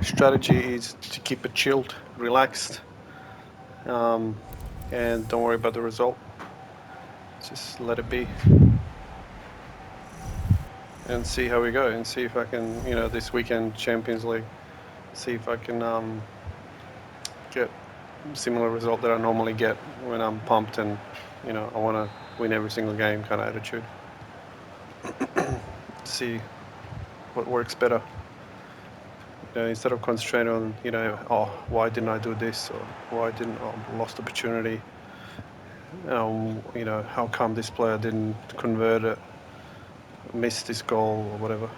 strategy is to keep it chilled, relaxed, and don't worry about the result. Just let it be and see how we go, and see if I can, this weekend Champions League, see if I can get similar result that I normally get when I'm pumped and I want to win every single game kind of attitude. See what works better. Instead of concentrating on oh, why didn't I do this, or why didn't I lost opportunity. How come this player didn't convert it, missed this goal or whatever.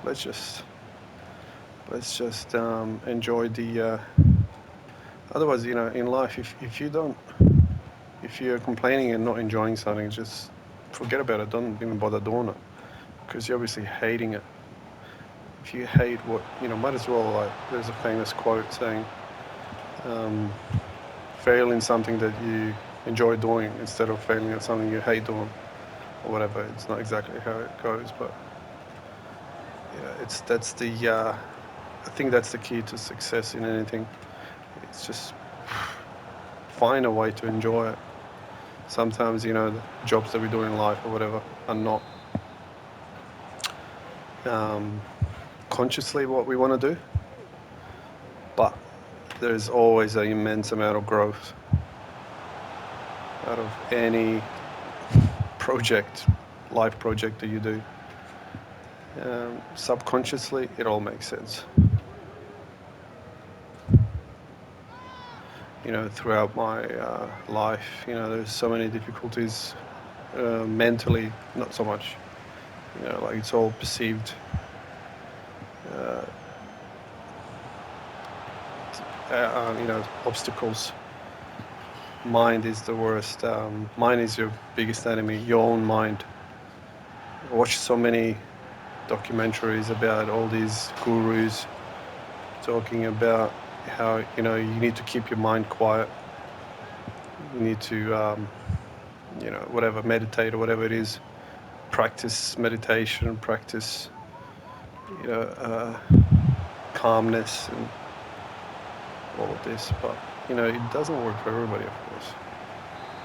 Let's just enjoy the. Otherwise, in life, if you're complaining and not enjoying something, just forget about it. Don't even bother doing it, because you're obviously hating it. If you hate what, might as well, like, there's a famous quote saying, fail in something that you enjoy doing instead of failing at something you hate doing, or whatever. It's not exactly how it goes, but yeah, I think that's the key to success in anything. It's just find a way to enjoy it. Sometimes, the jobs that we do in life or whatever are not consciously what we want to do, but there's always an immense amount of growth out of any life project that you do. Subconsciously, it all makes sense. Throughout my life, there's so many difficulties mentally, not so much. Like it's all perceived. Obstacles. Mind is the worst. Mind is your biggest enemy, your own mind. I watched so many documentaries about all these gurus talking about how, you need to keep your mind quiet. You need to, whatever, meditate or whatever it is. Practice meditation, practice, calmness and all of this. But, it doesn't work for everybody, of course.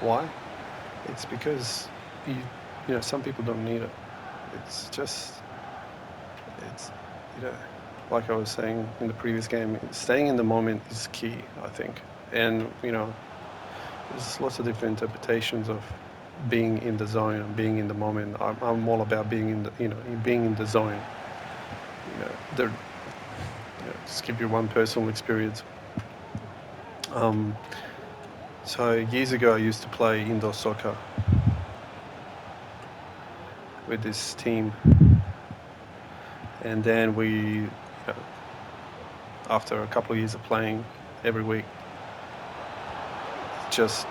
Why? It's because, some people don't need it. It's just, like I was saying in the previous game, staying in the moment is key, I think. And, there's lots of different interpretations of being in the zone and being in the moment. I'm all about being in the, being in the zone. Just give you one personal experience. So years ago, I used to play indoor soccer with this team, and then we, after a couple of years of playing every week, just,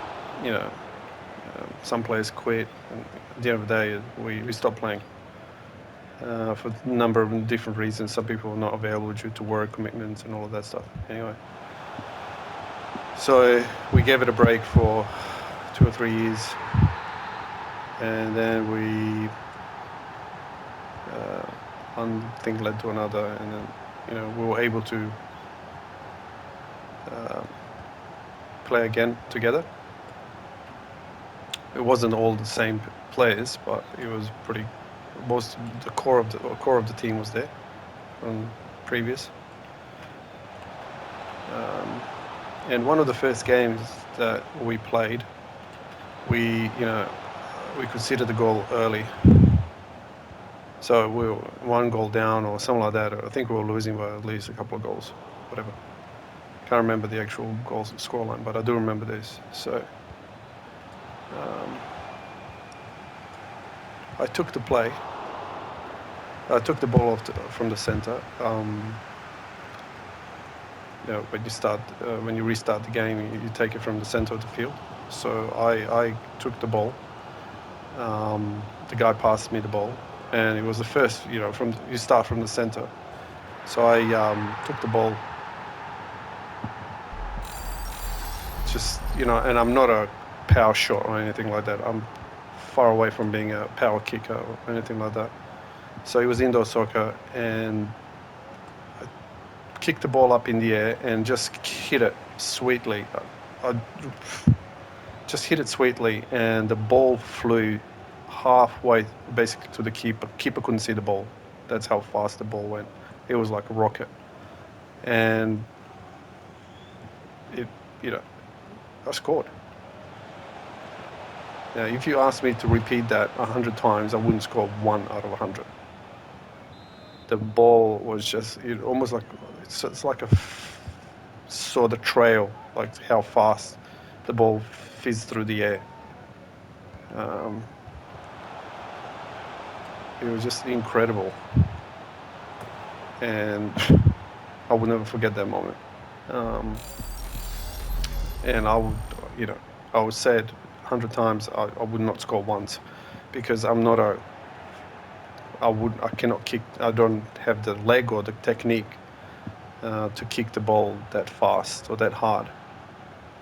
some players quit, and at the end of the day, we stopped playing for a number of different reasons. Some people were not available due to work commitments and all of that stuff. Anyway, so we gave it a break for 2 or 3 years, and then one thing led to another, and then we were able to play again together. It wasn't all the same players, but it was the core of the team was there from previous. And one of the first games that we played, we conceded the goal early. So we were 1 goal down or something like that. I think we were losing by at least a couple of goals, whatever. Can't remember the actual goals scoreline, but I do remember this. So I took the play. I took the ball from the center. When you restart the game, you take it from the center of the field. So I took the ball. The guy passed me the ball, and it was the first. You start from the center. So I took the ball. Just and I'm not a power shot or anything like that. I'm far away from being a power kicker or anything like that. So it was indoor soccer, and I kick the ball up in the air and just hit it sweetly. I just hit it sweetly, and the ball flew halfway basically to the keeper. Keeper couldn't see the ball. That's how fast the ball went. It was like a rocket. And it, I scored. Now, if you asked me to repeat that 100 times, I wouldn't score 1 out of 100. The ball was just, almost like, it's like saw the trail, like how fast the ball fizzed through the air. It was just incredible. And I will never forget that moment. And I would say it 100 times, I would not score once, because I'm not I cannot kick, I don't have the leg or the technique to kick the ball that fast or that hard,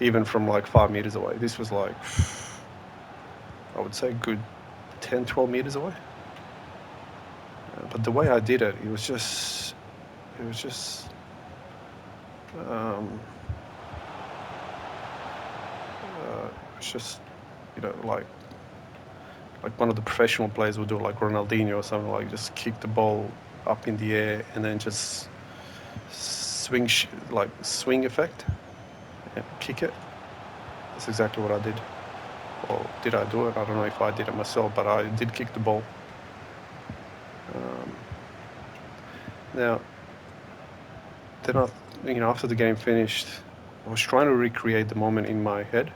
even from like 5 meters away. This was like, I would say, good 10, 12 meters away. But the way I did it, it was just like one of the professional players would do, like Ronaldinho or something, like just kick the ball up in the air and then just swing effect and kick it. That's exactly what I did. Or did I do it? I don't know if I did it myself, but I did kick the ball. Now, then after the game finished, I was trying to recreate the moment in my head,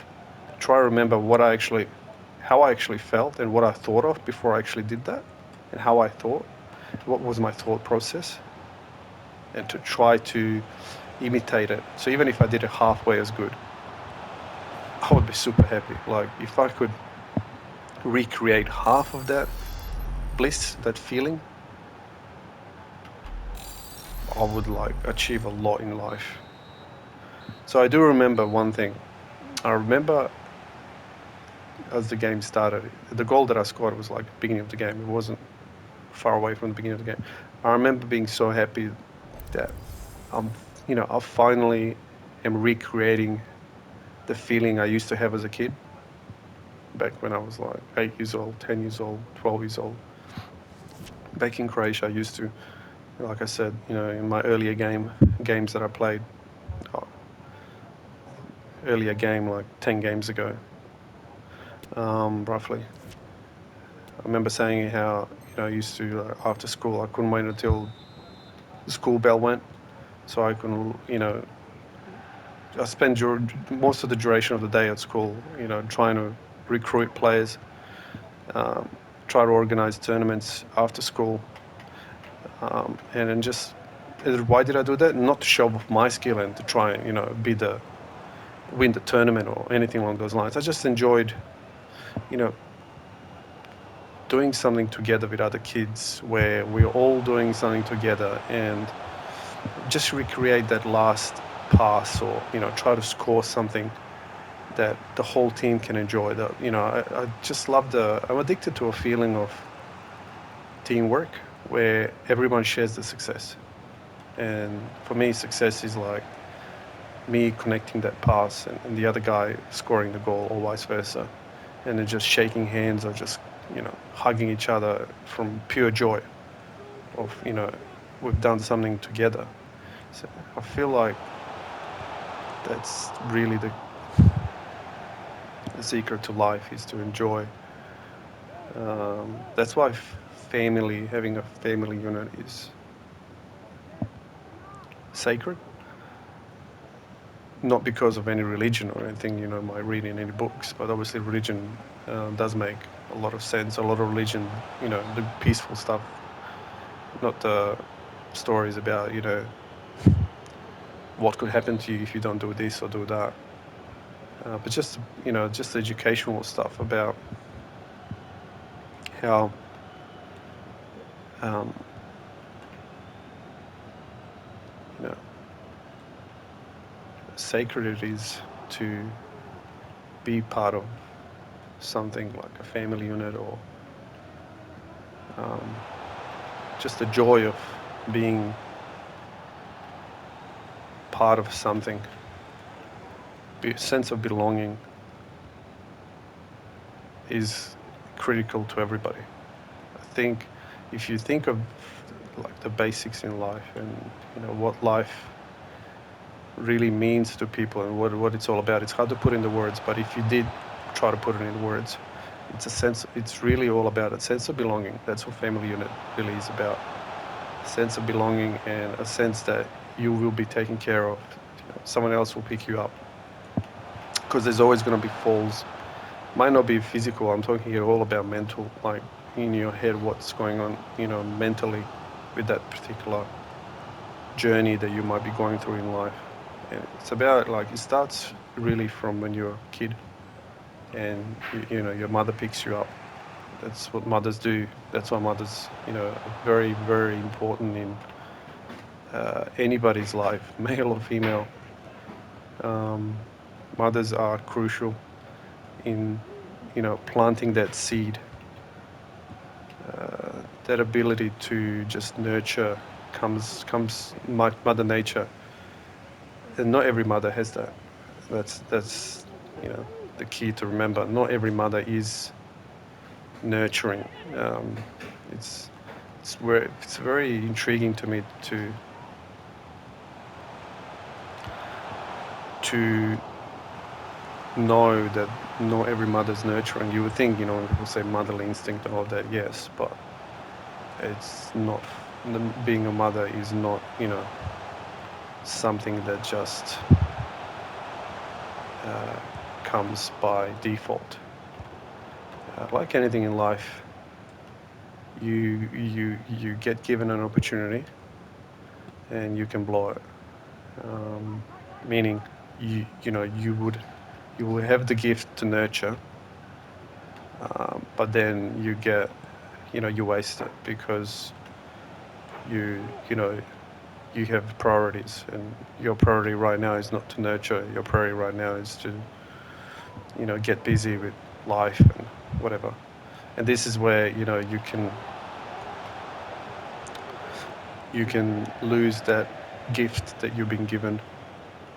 try to remember how I actually felt and what I thought of before I actually did that, and how I thought, what was my thought process, and to try to imitate it. So even if I did it halfway as good, I would be super happy. Like, if I could recreate half of that bliss, that feeling, I would achieve a lot in life. So I do remember one thing. I remember as the game started, the goal that I scored was like the beginning of the game. It wasn't far away from the beginning of the game. I remember being so happy that I finally am recreating the feeling I used to have as a kid, back when I was like 8 years old, 10 years old, 12 years old. Back in Croatia, I used to, like I said, in my earlier games that I played, earlier game, like 10 games ago, roughly. I remember saying how, I used to, after school, I couldn't wait until the school bell went, so I can, I spent most of the duration of the day at school, trying to recruit players, try to organize tournaments after school, and then just, why did I do that? Not to show off my skill and to try and, win the tournament or anything along those lines. I just enjoyed, doing something together with other kids where we're all doing something together and just recreate that last pass, or try to score something that the whole team can enjoy. That I just love I'm addicted to a feeling of teamwork where everyone shares the success. And for me, success is like me connecting that pass and the other guy scoring the goal, or vice versa, and then just shaking hands or just hugging each other from pure joy of we've done something together. So I feel like that's really the secret to life, is to enjoy. That's why having a family unit is sacred. Not because of any religion or anything, my reading any books, but obviously religion does make a lot of sense. A lot of religion, the peaceful stuff, not the stories about, what could happen to you if you don't do this or do that. But just, just educational stuff about how sacred it is to be part of something like a family unit, or just the joy of being part of something. Sense of belonging is critical to everybody. I think if you think of like the basics in life and what life really means to people and what it's all about, it's hard to put into words, but if you did try to put it in words, it's really all about a sense of belonging. That's what family unit really is about. A sense of belonging and a sense that you will be taken care of. Someone else will pick you up, because there's always going to be falls. Might not be physical. I'm talking here all about mental, like in your head, what's going on, mentally with that particular journey that you might be going through in life. And it's about, like, it starts really from when you're a kid and your mother picks you up. That's what mothers do. That's why mothers are very, very important in anybody's life, male or female. Mothers are crucial in planting that seed. That ability to just nurture comes Mother Nature, and not every mother has that. That's the key to remember. Not every mother is nurturing. It's very intriguing to me to know that not every mother's nurturing. You would think, when people say motherly instinct and all that, yes, but it's not. Being a mother is not, something that just comes by default. Like anything in life, you get given an opportunity and you can blow it. Meaning, you will have the gift to nurture, but then you waste it because you have priorities, and your priority right now is not to nurture. Your priority right now is to get busy with life and whatever. And this is where you can lose that gift that you've been given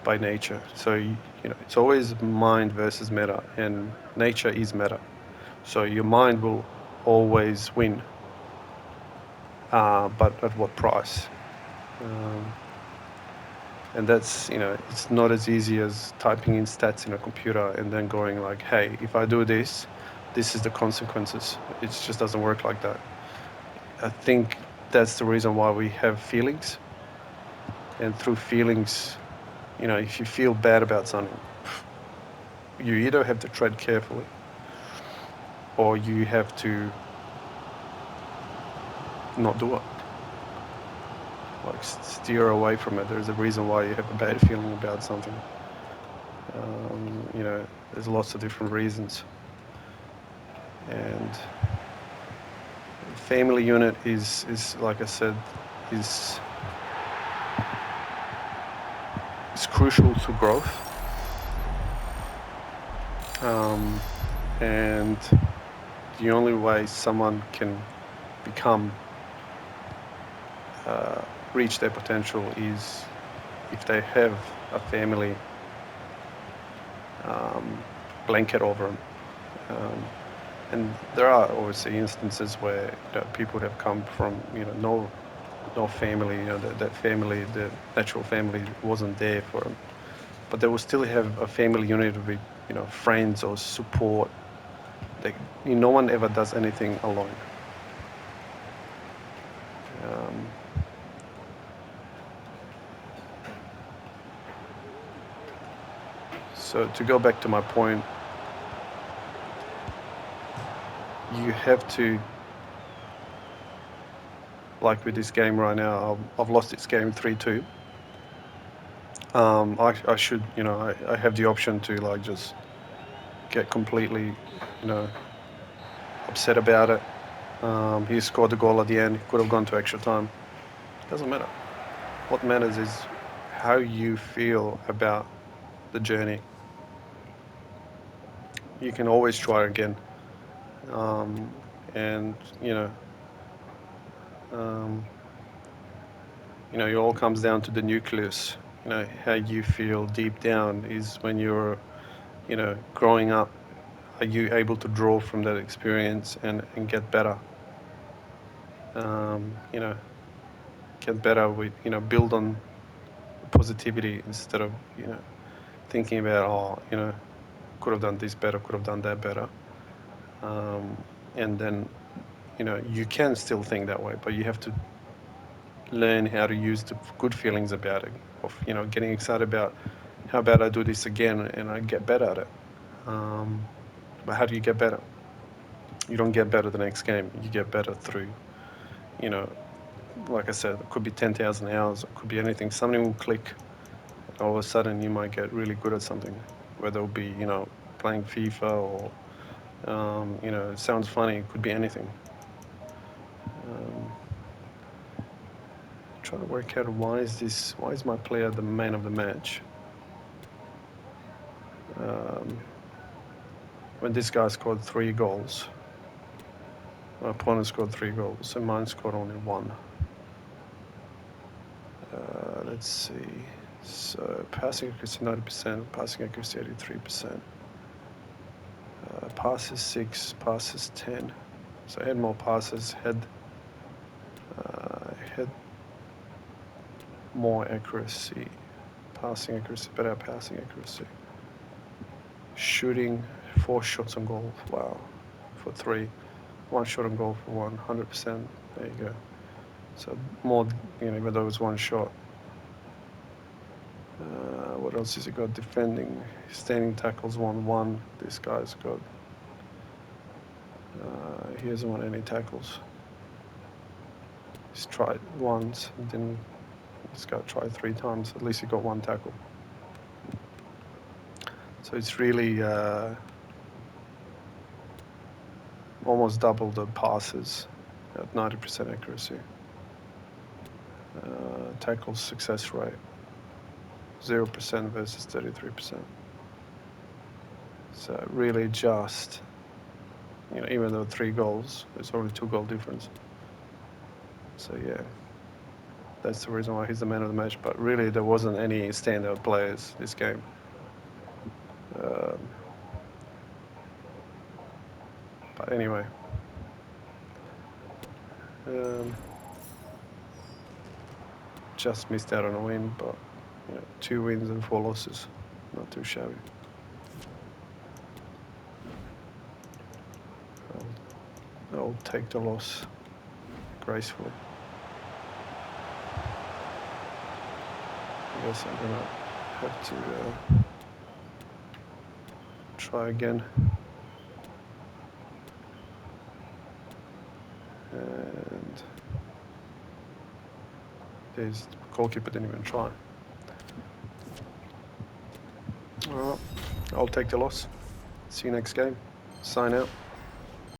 by nature. So it's always mind versus matter, and nature is matter. So your mind will always win, but at what price? And that's it's not as easy as typing in stats in a computer and then going like, hey, if I do this, this is the consequences. It just doesn't work like that. I think that's the reason why we have feelings, and through feelings, if you feel bad about something, you either have to tread carefully or you have to not do it. Like, steer away from it. There's a reason why you have a bad feeling about something. There's lots of different reasons. And family unit is like I said, is crucial to growth. And the only way someone can reach their potential is if they have a family blanket over them. And there are obviously instances where people have come from no family, that family, the natural family wasn't there for them, but they will still have a family unit with friends or support. No one ever does anything alone. So to go back to my point, you have to, like with this game right now, I've lost this game 3-2. I should, I have the option to like just get completely, upset about it. He scored the goal at the end. He could have gone to extra time. Doesn't matter. What matters is how you feel about the journey. You can always try again. And it all comes down to the nucleus. you know, how you feel deep down is when you're, you know, growing up. Are you able to draw from that experience and get better? You know, get better with, you know, build on positivity instead of, you know, thinking about, oh, you know, could have done this better, could have done that better. And then, you know, you can still think that way, but you have to learn how to use the good feelings about it, of, you know, getting excited about how about I do this again and I get better at it. But how do you get better? You don't get better the next game. You get better through, you know, like I said, it could be 10,000 hours, it could be anything. Something will click. All of a sudden, you might get really good at something, whether it be, you know, playing FIFA or, you know, it sounds funny. It could be anything. Trying to work out why is my player the man of the match? When this guy scored 3 goals, my opponent scored 3 goals, and mine scored only 1. Let's see. So passing accuracy 90%, passing accuracy 83%. Passes 6, passes 10. So I had more passes, had more accuracy, passing accuracy, better passing accuracy. Shooting 4 shots on goal. Wow, for 3. 1 shot on goal for 1. 100%. There you go. So more, you know, even though it was 1 shot. What else has he got? Defending, standing tackles 1-1. This guy's got. He hasn't won any tackles. He's tried once, and then this guy tried 3 times. At least he got 1 tackle. So it's really almost double the passes at 90% accuracy. Tackle success rate 0% versus 33%. So really just, you know, even though 3 goals, there's only 2 goal difference. So yeah, that's the reason why he's the man of the match. But really, there wasn't any standout players this game. But anyway, just missed out on a win, but you know, 2 wins and 4 losses, not too shabby. I'll take the loss gracefully. I guess I'm gonna have to try again. And the goalkeeper didn't even try. All right, I'll take the loss. See you next game. Sign out.